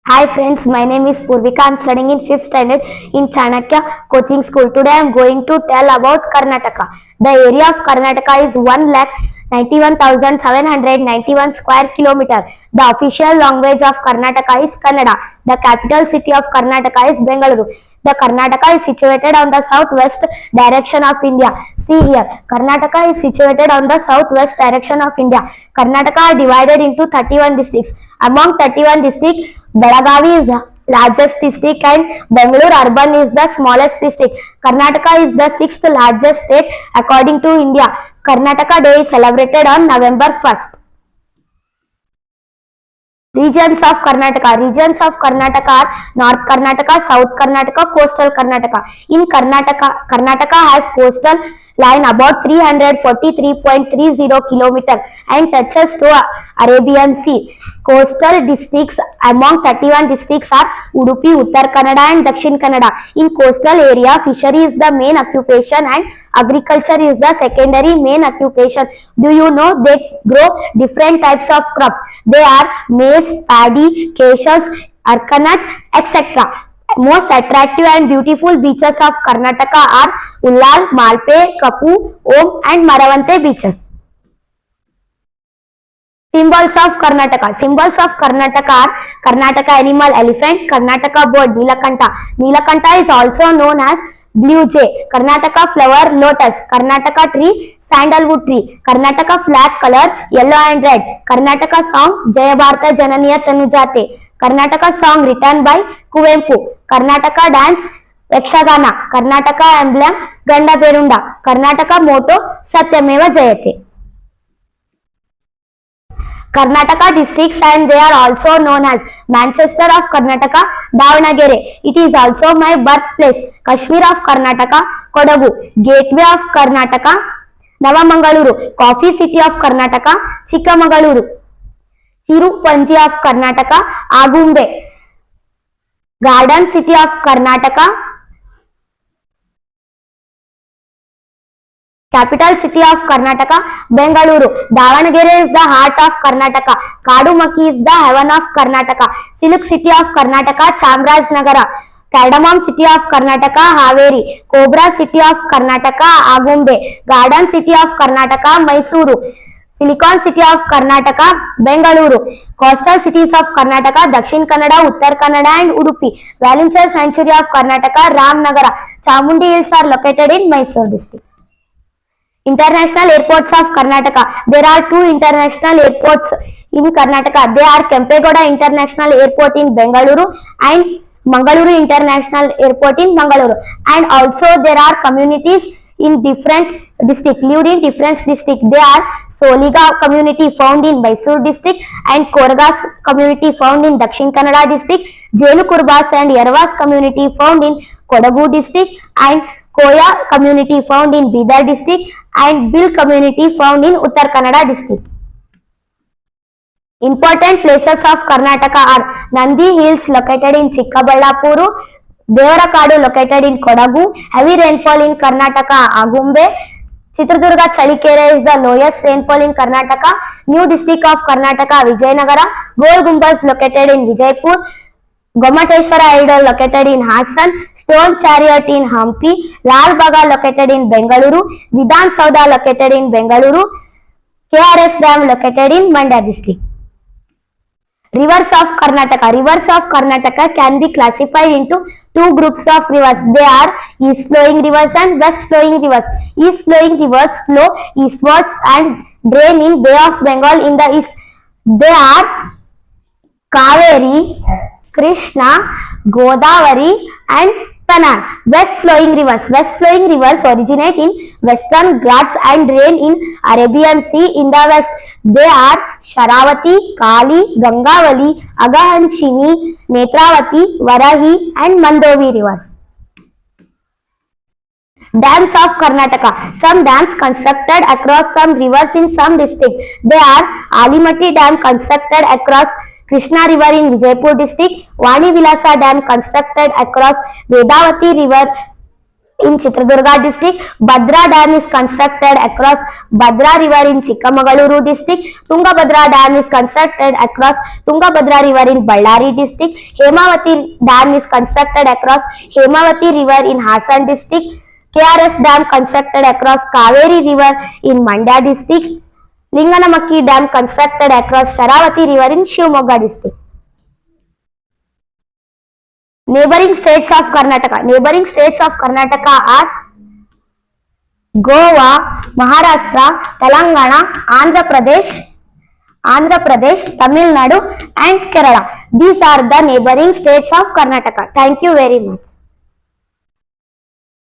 Hi friends, my name is Purvika. I am studying in 5th standard in Chanakya coaching school. Today I am going to tell about Karnataka. The area of Karnataka is 1,91,791 square kilometer. The official language of Karnataka is Kannada. The capital city of Karnataka is Bengaluru. The Karnataka is situated on the southwest direction of India. See here, Karnataka is situated on the southwest direction of India. Karnataka are divided into 31 districts. Among 31 districts, Belagavi is the largest district and Bangalore urban is the smallest district. Karnataka is the 6th largest state according to India. Karnataka Day is celebrated on November 1st. Regions of Karnataka. Regions of Karnataka are North Karnataka, South Karnataka, Coastal Karnataka. In Karnataka, Karnataka has coastal line about 343.30 km and touches to Arabian Sea. Coastal districts among 31 districts are Udupi, Uttar Kannada and Dakshin Kannada. In coastal area, fishery is the main occupation and agriculture is the secondary main occupation. Do you know they grow different types of crops? They are maize, paddy, cashews, arecanut, etc. Most attractive and beautiful beaches of Karnataka are Ullal, Malpe, Kapu, Om and Maravante beaches. Symbols of Karnataka. Symbols of Karnataka are Karnataka animal elephant, Karnataka bird Nilakanta. Nilakanta is also known as blue jay. Karnataka flower lotus. Karnataka tree sandalwood tree. Karnataka flag color yellow and red. Karnataka song Jaya Bharata Jananiya Tanujate. Karnataka song written by Kuvempu. Karnataka dance Yakshagana. Karnataka emblem Ganda Perunda. Karnataka motto Satyameva Jayate. Karnataka districts and they are also known as Manchester of Karnataka, Davanagere. It is also my birthplace. Kashmir of Karnataka, Kodagu. Gateway of Karnataka, Navamangaluru. Coffee city of Karnataka, Chikamagaluru. Tirupati of Karnataka, Agumbe. Garden city of Karnataka, capital city of Karnataka, Bengaluru. Davanagere is the heart of Karnataka. Kadumaki is the heaven of Karnataka. Silk city of Karnataka, Chamarajnagara. Cardamom city of Karnataka, Haveri. Cobra city of Karnataka, Agumbe. Garden city of Karnataka, Mysuru. Silicon city of Karnataka, Bengaluru. Coastal cities of Karnataka, Dakshin Kannada, Uttar Kannada and Udupi. Valensar sanctuary of Karnataka, Ramnagara. Chamundi hills are located in Mysore district. International airports of Karnataka. There are two international airports in Karnataka. They are Kempegoda International Airport in Bengaluru and Mangaluru International Airport in Mangaluru. And also there are communities in different district, lived in different district. They are Soliga community found in Mysore district and Koragas community found in Dakshin Kannada district. Jenukurbas and Yarvas community found in Kodagu district and Koya community found in Bidar district and Bil community found in Uttar Kannada district. Important places of Karnataka are Nandi Hills located in Chikkaballapuru, Devarakadu located in Kodagu, heavy rainfall in Karnataka, Agumbe, Chitradurga Chalikere is the lowest rainfall in Karnataka, new district of Karnataka, Vijayanagara, Gol Gumbaz located in Vijaypur, Gomateshwara idol located in Hassan, Stone Chariot in Hampi, Lal Baga located in Bengaluru, Vidhan Sauda located in Bengaluru, KRS Dam located in Mandya district. Rivers of Karnataka. Rivers of Karnataka can be classified into two groups of rivers. They are east flowing rivers and west flowing rivers. East flowing rivers flow eastwards and drain in Bay of Bengal in the east. They are Kaveri, Krishna, Godavari and Panna. West flowing rivers. West flowing rivers originate in Western Ghats and drain in Arabian Sea in the west. They are Sharavati, Kali, Gangavali, Agahanshini, Netravati, Varahi and Mandovi rivers. Dams of Karnataka. Some dams constructed across some rivers in some district. They are Alimatti Dam constructed across Krishna River in Vijaypur district, Vani Vilasa Dam constructed across Vedavati River in Chitradurga district. Bhadra Dam is constructed across Bhadra River in Chikkamaluru district. Tungabhadra Dam is constructed across Tungabhadra River in Ballari district. Hemavati Dam is constructed across Hemavati River in Hassan district. KRS Dam constructed across Kaveri River in Mandya district. Linganamakki Dam constructed across Sharavati River in Shivamogga district. Neighboring states of Karnataka. Neighboring states of Karnataka are Goa, Maharashtra, Telangana, Andhra Pradesh, Tamil Nadu and Kerala. These are the neighboring states of Karnataka. Thank you very much.